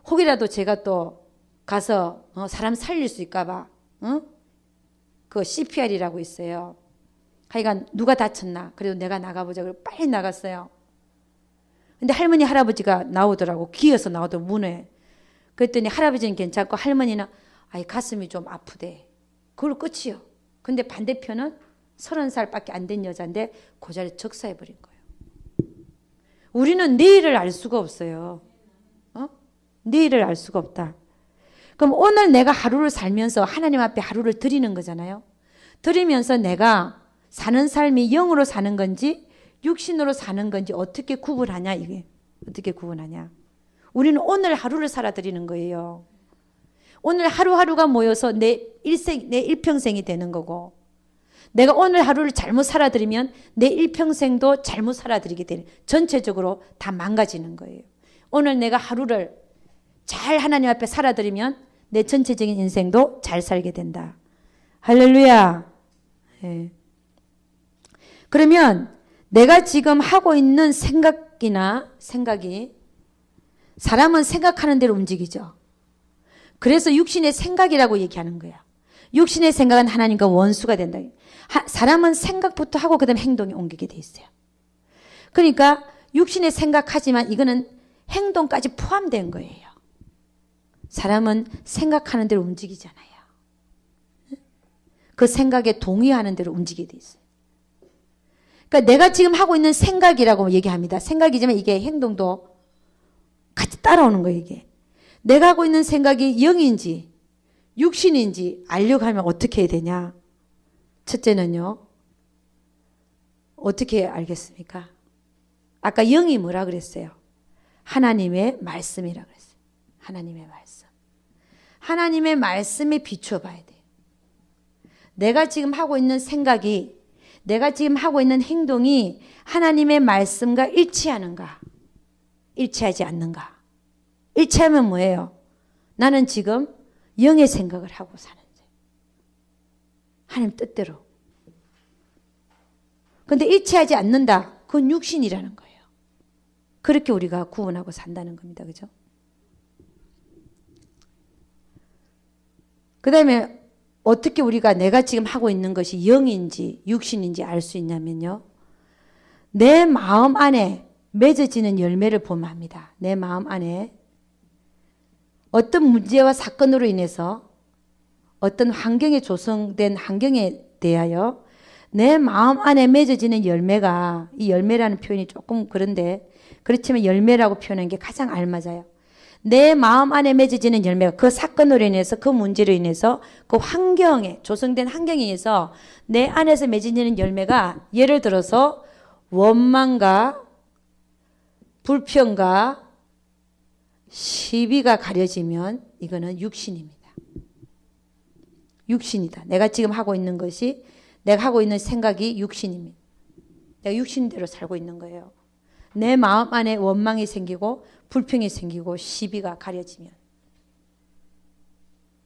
혹이라도 제가 또 가서 사람 살릴 수 있까 봐. 그 CPR이라고 있어요. 하여간 누가 다쳤나? 그래도 내가 나가보자. 그래서 빨리 나갔어요. 근데 할머니 할아버지가 나오더라고. 기어서 나오더라고 문에. 그랬더니 할아버지는 괜찮고 할머니는 아이 가슴이 좀 아프대. 그걸로 끝이요. 근데 반대편은 30살밖에 안 된 여자인데 그 자리에 적사해버린 거예요. 우리는 내일을 알 수가 없어요. 내일을 알 수가 없다. 그럼 오늘 내가 하루를 살면서 하나님 앞에 하루를 드리는 거잖아요. 드리면서 내가 사는 삶이 영으로 사는 건지 육신으로 사는 건지 어떻게 구분하냐 이게. 어떻게 구분하냐. 우리는 오늘 하루를 살아드리는 거예요. 오늘 하루하루가 모여서 내 일평생이 되는 거고 내가 오늘 하루를 잘못 살아드리면 내 일평생도 잘못 살아드리게 되는 전체적으로 다 망가지는 거예요. 오늘 내가 하루를 잘 하나님 앞에 살아드리면 내 전체적인 인생도 잘 살게 된다. 할렐루야. 네. 그러면 내가 지금 하고 있는 생각이 사람은 생각하는 대로 움직이죠. 그래서 육신의 생각이라고 얘기하는 거야. 육신의 생각은 하나님과 원수가 된다. 사람은 생각부터 하고 그다음에 행동에 옮기게 돼 있어요. 그러니까 육신의 생각하지만 이거는 행동까지 포함된 거예요. 사람은 생각하는 대로 움직이잖아요. 그 생각에 동의하는 대로 움직이게 돼 있어요. 그러니까 내가 지금 하고 있는 생각이라고 얘기합니다. 생각이지만 이게 행동도 같이 따라오는 거예요. 이게 내가 하고 있는 생각이 영인지 육신인지 알려고 하면 어떻게 해야 되냐? 첫째는요. 어떻게 알겠습니까? 아까 영이 뭐라 그랬어요? 하나님의 말씀이라 그랬어요. 하나님의 말씀. 하나님의 말씀에 비추어 봐야 돼요. 내가 지금 하고 있는 생각이 내가 지금 하고 있는 행동이 하나님의 말씀과 일치하는가? 일치하지 않는가? 일치하면 뭐예요? 나는 지금 영의 생각을 하고 사는데 하나님 뜻대로. 그런데 일치하지 않는다. 그건 육신이라는 거예요. 그렇게 우리가 구분하고 산다는 겁니다. 그죠? 그 다음에 어떻게 우리가 내가 지금 하고 있는 것이 영인지 육신인지 알 수 있냐면요. 내 마음 안에 맺어지는 열매를 보면 합니다. 내 마음 안에 어떤 문제와 사건으로 인해서 어떤 환경에 조성된 환경에 대하여 내 마음 안에 맺어지는 열매가 이 열매라는 표현이 조금 그런데 그렇지만 열매라고 표현하는 게 가장 알맞아요. 내 마음 안에 맺어지는 열매가 그 사건으로 인해서 그 문제로 인해서 그 환경에 조성된 환경에 의해서 내 안에서 맺어지는 열매가 예를 들어서 원망과 불평과 시비가 가려지면 이거는 육신입니다. 육신이다. 내가 지금 하고 있는 것이 내가 하고 있는 생각이 육신입니다. 내가 육신대로 살고 있는 거예요. 내 마음 안에 원망이 생기고 불평이 생기고 시비가 가려지면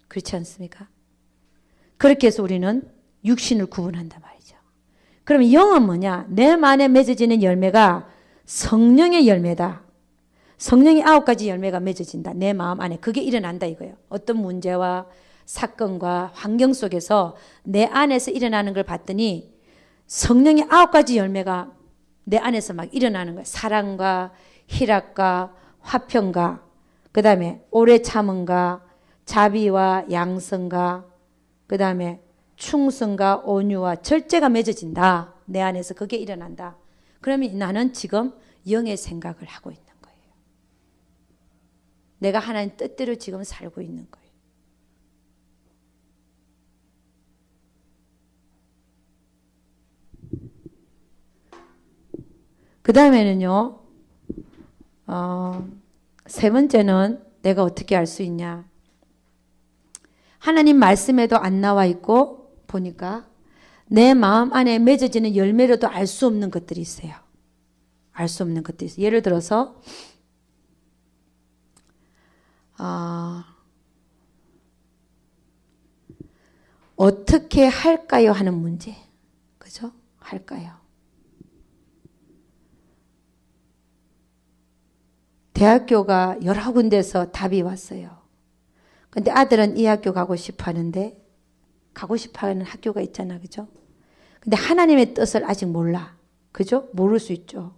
그렇지 않습니까? 그렇게 해서 우리는 육신을 구분한단 말이죠. 그럼 영은 뭐냐? 내 안에 맺어지는 열매가 성령의 열매다. 성령의 9가지 열매가 맺어진다. 내 마음 안에 그게 일어난다 이거예요. 어떤 문제와 사건과 환경 속에서 내 안에서 일어나는 걸 봤더니 성령의 9가지 열매가 내 안에서 막 일어나는 거예요. 사랑과 희락과 화평과 그 다음에 오래 참음과 자비와 양성과 그 다음에 충성과 온유와 절제가 맺어진다. 내 안에서 그게 일어난다. 그러면 나는 지금 영의 생각을 하고 있는 거예요. 내가 하나님 뜻대로 지금 살고 있는 거예요. 그 다음에는요, 세 번째는 내가 어떻게 알 수 있냐. 하나님 말씀에도 안 나와 있고 보니까 내 마음 안에 맺어지는 열매로도 알 수 없는 것들이 있어요. 알 수 없는 것들이 있어요. 예를 들어서 어떻게 할까요 하는 문제. 그죠? 할까요? 대학교가 여러 군데서 답이 왔어요. 근데 아들은 이 학교 가고 싶어 하는데 가고 싶어 하는 학교가 있잖아. 그죠? 근데 하나님의 뜻을 아직 몰라. 그죠? 모를 수 있죠.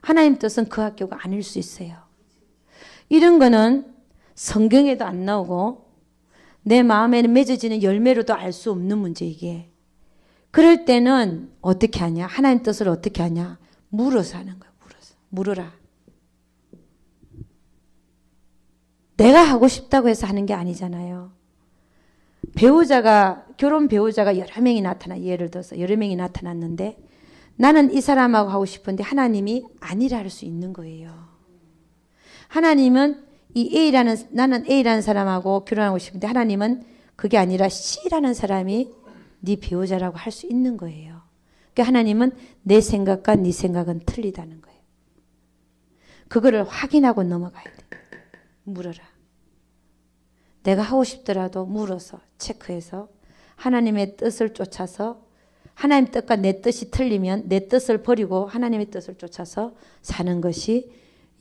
하나님 뜻은 그 학교가 아닐 수 있어요. 이런 거는 성경에도 안 나오고 내 마음에는 맺어지는 열매로도 알 수 없는 문제 이게. 그럴 때는 어떻게 하냐? 하나님 뜻을 어떻게 하냐? 물어서 하는 거야. 물어라. 내가 하고 싶다고 해서 하는 게 아니잖아요. 결혼 배우자가 여러 명이 예를 들어서 여러 명이 나타났는데 나는 이 사람하고 하고 싶은데 하나님이 아니라 할 수 있는 거예요. 하나님은 나는 A라는 사람하고 결혼하고 싶은데 하나님은 그게 아니라 C라는 사람이 네 배우자라고 할 수 있는 거예요. 그러니까 하나님은 내 생각과 네 생각은 틀리다는 거예요. 그거를 확인하고 넘어가야 돼. 물어라. 내가 하고 싶더라도 물어서 체크해서 하나님의 뜻을 쫓아서 하나님 뜻과 내 뜻이 틀리면 내 뜻을 버리고 하나님의 뜻을 쫓아서 사는 것이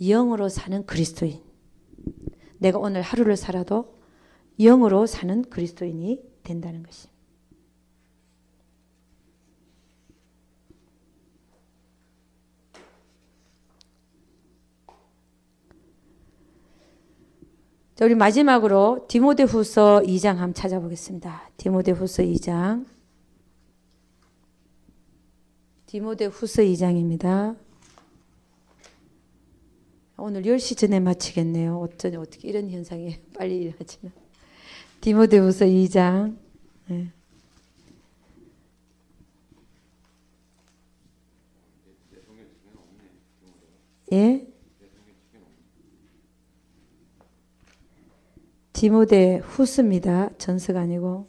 영으로 사는 그리스도인. 내가 오늘 하루를 살아도 영으로 사는 그리스도인이 된다는 것입니다. 자, 우리 마지막으로 디모데후서 2장 한번 찾아보겠습니다. 디모데후서 2장. 디모데후서 2장입니다. 오늘 10시 전에 마치겠네요. 어떻게 이런 현상이 빨리 일어나지나. 디모데후서 2장. 네. 예? 디모데 후서입니다. 전서가 아니고.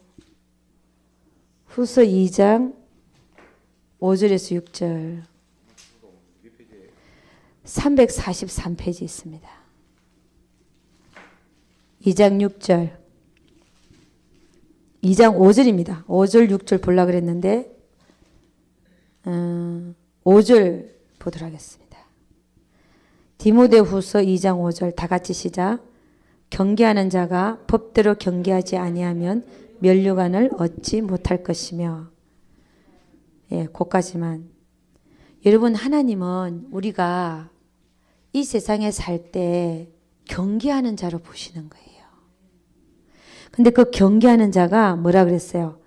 후서 2장 5절에서 6절. 343페이지 있습니다. 2장 6절. 2장 5절입니다. 5절 6절 보려고 그랬는데 5절 보도록 하겠습니다. 디모데후서 2장 5절 다 같이 시작. 경계하는 자가 법대로 경계하지 아니하면 면류관을 얻지 못할 것이며. 예, 거기까지만. 여러분, 하나님은 우리가 이 세상에 살 때 경계하는 자로 보시는 거예요. 근데 그 경계하는 자가 뭐라 그랬어요?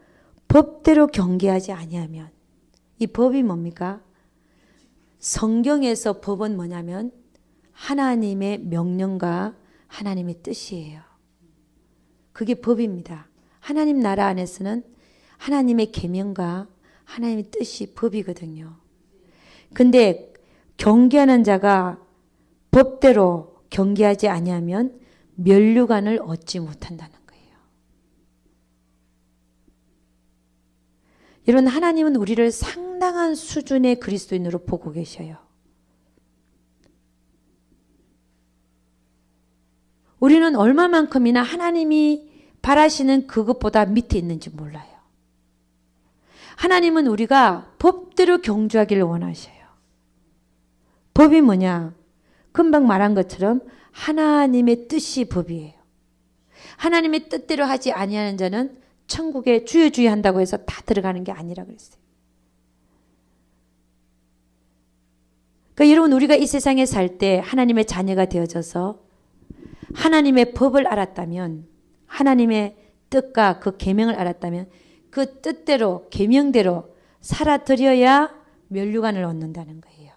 법대로 경계하지 아니하면. 이 법이 뭡니까? 성경에서 법은 뭐냐면 하나님의 명령과 하나님의 뜻이에요. 그게 법입니다. 하나님 나라 안에서는 하나님의 계명과 하나님의 뜻이 법이거든요. 근데 경계하는 자가 법대로 경계하지 아니하면 면류관을 얻지 못한다는 거예요. 여러분, 하나님은 우리를 상당한 수준의 그리스도인으로 보고 계셔요. 우리는 얼마만큼이나 하나님이 바라시는 그것보다 밑에 있는지 몰라요. 하나님은 우리가 법대로 경주하기를 원하셔요. 법이 뭐냐? 금방 말한 것처럼 하나님의 뜻이 법이에요. 하나님의 뜻대로 하지 아니하는 자는 천국에 주여주여 한다고 해서 다 들어가는 게 아니라 그랬어요. 그러니까 여러분, 우리가 이 세상에 살 때 하나님의 자녀가 되어져서 하나님의 법을 알았다면, 하나님의 뜻과 그 계명을 알았다면 그 뜻대로 계명대로 살아들여야 면류관을 얻는다는 거예요.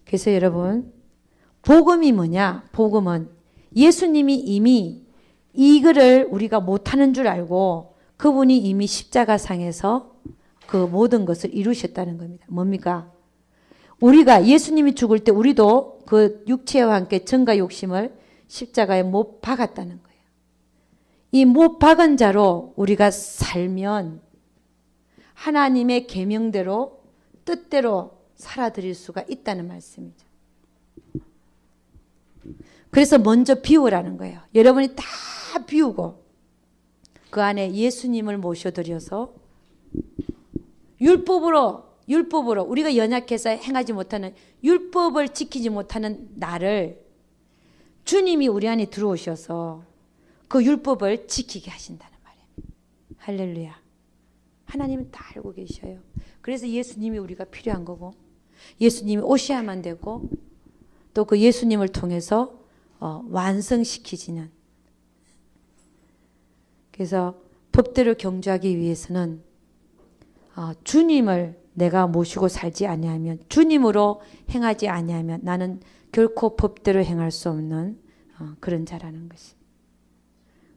그래서 여러분, 복음이 뭐냐? 복음은 예수님이 이미 이거를 우리가 못하는 줄 알고 그분이 이미 십자가상에서 그 모든 것을 이루셨다는 겁니다. 뭡니까? 우리가 예수님이 죽을 때 우리도 그 육체와 함께 정과 욕심을 십자가에 못 박았다는 거예요. 이 못 박은 자로 우리가 살면 하나님의 계명대로 뜻대로 살아드릴 수가 있다는 말씀이죠. 그래서 먼저 비우라는 거예요. 여러분이 다 비우고 그 안에 예수님을 모셔드려서 율법으로 우리가 연약해서 행하지 못하는 율법을 지키지 못하는 나를 주님이 우리 안에 들어오셔서 그 율법을 지키게 하신다는 말이에요. 할렐루야. 하나님은 다 알고 계셔요. 그래서 예수님이 우리가 필요한 거고 예수님이 오셔야만 되고 또 그 예수님을 통해서 완성시키지는. 그래서 법대로 경주하기 위해서는 주님을 내가 모시고 살지 아니하면, 주님으로 행하지 아니하면 나는 결코 법대로 행할 수 없는 그런 자라는 것이.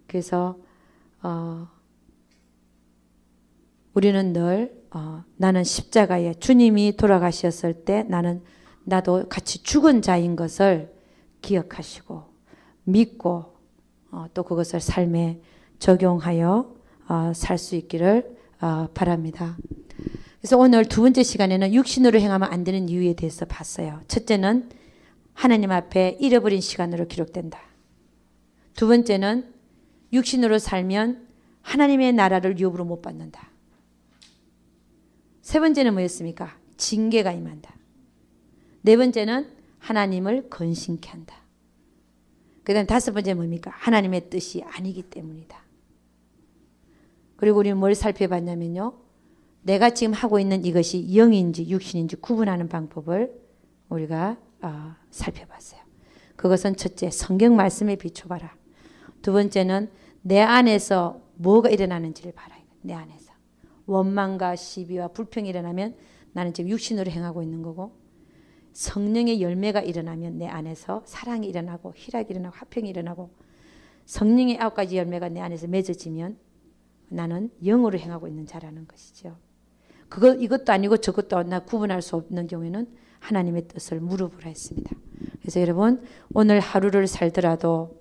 그래서 우리는 늘 나는 십자가에 주님이 돌아가셨을 때 나도 같이 죽은 자인 것을 기억하시고 믿고 또 그것을 삶에 적용하여 살 수 있기를 바랍니다. 그래서 오늘 두 번째 시간에는 육신으로 행하면 안 되는 이유에 대해서 봤어요. 첫째는 하나님 앞에 잃어버린 시간으로 기록된다. 두 번째는 육신으로 살면 하나님의 나라를 유업으로 못 받는다. 세 번째는 뭐였습니까? 징계가 임한다. 네 번째는 하나님을 근심케 한다. 그 다음 다섯 번째 뭡니까? 하나님의 뜻이 아니기 때문이다. 그리고 우리는 뭘 살펴봤냐면요. 내가 지금 하고 있는 이것이 영인지 육신인지 구분하는 방법을 우리가 살펴봤어요. 그것은 첫째, 성경 말씀에 비춰봐라. 두 번째는 내 안에서 뭐가 일어나는지를 봐라. 내 안에서. 원망과 시비와 불평이 일어나면 나는 지금 육신으로 행하고 있는 거고, 성령의 열매가 일어나면 내 안에서 사랑이 일어나고 희락이 일어나고 화평이 일어나고 성령의 9가지 열매가 내 안에서 맺어지면 나는 영으로 행하고 있는 자라는 것이죠. 이것도 아니고 저것도 나 구분할 수 없는 경우에는 하나님의 뜻을 물어보라 했습니다. 그래서 여러분, 오늘 하루를 살더라도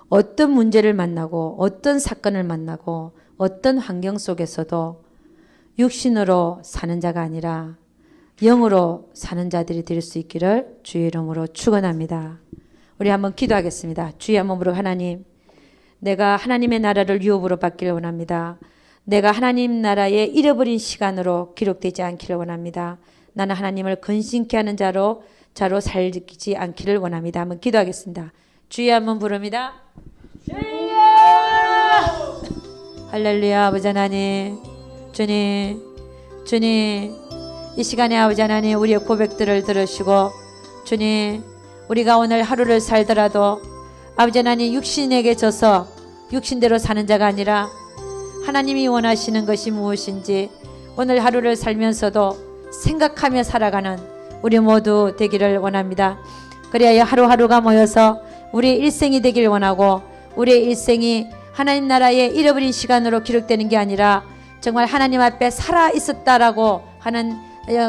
어떤 문제를 만나고 어떤 사건을 만나고 어떤 환경 속에서도 육신으로 사는 자가 아니라 영으로 사는 자들이 될 수 있기를 주의 이름으로 축원합니다. 우리 한번 기도하겠습니다. 주의 한번 부르고, 하나님, 내가 하나님의 나라를 유업으로 받기를 원합니다. 내가 하나님 나라의 잃어버린 시간으로 기록되지 않기를 원합니다. 나는 하나님을 근심케 하는 자로 살지 않기를 원합니다. 한번 기도하겠습니다. 주의 한번 부릅니다. 주여! 할렐루야. 아버지 하나님, 주님, 이 시간에 아버지 하나님 우리의 고백들을 들으시고, 주님, 우리가 오늘 하루를 살더라도 아버지 하나님 육신에게 져서 육신대로 사는 자가 아니라 하나님이 원하시는 것이 무엇인지 오늘 하루를 살면서도 생각하며 살아가는 우리 모두 되기를 원합니다. 그래야 하루하루가 모여서 우리의 일생이 되길 원하고, 우리의 일생이 하나님 나라의 잃어버린 시간으로 기록되는 게 아니라 정말 하나님 앞에 살아있었다라고 하는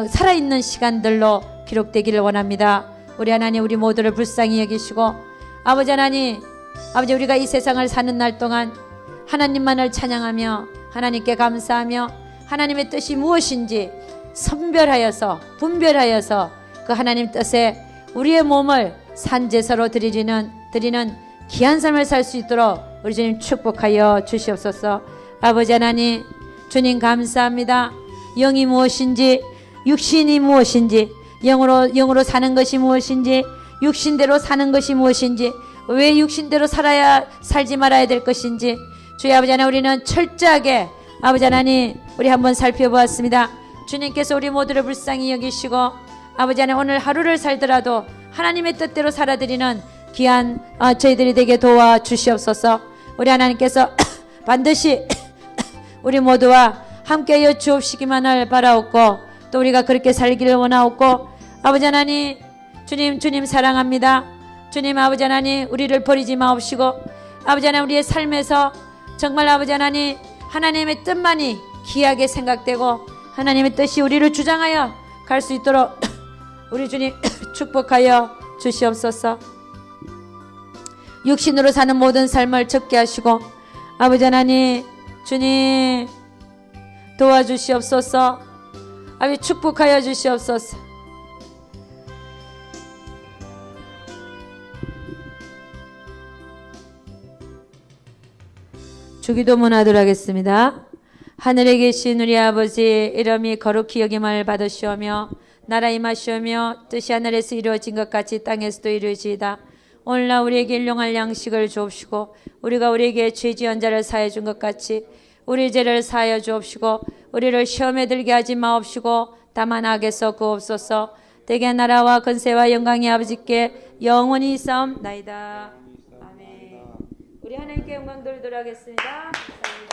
살아있는 시간들로 기록되기를 원합니다. 우리 하나님, 우리 모두를 불쌍히 여기시고, 아버지 하나님, 아버지, 우리가 이 세상을 사는 날 동안 하나님만을 찬양하며 하나님께 감사하며 하나님의 뜻이 무엇인지 분별하여서 그 하나님 뜻에 우리의 몸을 산제사로 드리는 귀한 삶을 살 수 있도록 우리 주님 축복하여 주시옵소서. 아버지 하나님, 주님 감사합니다. 영이 무엇인지, 육신이 무엇인지, 영으로 사는 것이 무엇인지, 육신대로 사는 것이 무엇인지, 왜 육신대로 살지 말아야 될 것인지, 주의 아버지 하나님, 우리는 철저하게 아버지 하나님 우리 한번 살펴보았습니다. 주님께서 우리 모두를 불쌍히 여기시고, 아버지 하나님 오늘 하루를 살더라도 하나님의 뜻대로 살아드리는 귀한 저희들이 되게 도와주시옵소서. 우리 하나님께서 반드시 우리 모두와 함께하여 주옵시기만을 바라옵고, 또 우리가 그렇게 살기를 원하옵고 아버지 하나님 주님 사랑합니다. 주님 아버지 하나님 우리를 버리지 마옵시고 아버지 하나님 우리의 삶에서 정말 아버지 하나님 하나님의 뜻만이 귀하게 생각되고 하나님의 뜻이 우리를 주장하여 갈 수 있도록 우리 주님 축복하여 주시옵소서. 육신으로 사는 모든 삶을 적게 하시고 아버지 하나님 주님 도와주시옵소서. 아버지 축복하여 주시옵소서. 주기도문 하도록 하겠습니다. 하늘에 계신 우리 아버지 이름이 거룩히 여김을 받으시오며 나라 임하시오며 뜻이 하늘에서 이루어진 것 같이 땅에서도 이루어지이다. 오늘날 우리에게 일용할 양식을 주옵시고 우리가 우리에게 죄 지은 자를 사하여 준 것 같이 우리 죄를 사하여 주옵시고 우리를 시험에 들게 하지 마옵시고 다만 악에서 구옵소서. 대개 나라와 권세와 영광이 아버지께 영원히 있사옵나이다. 아멘. 우리 하나님께 영광 돌리도록 하겠습니다. 감사합니다.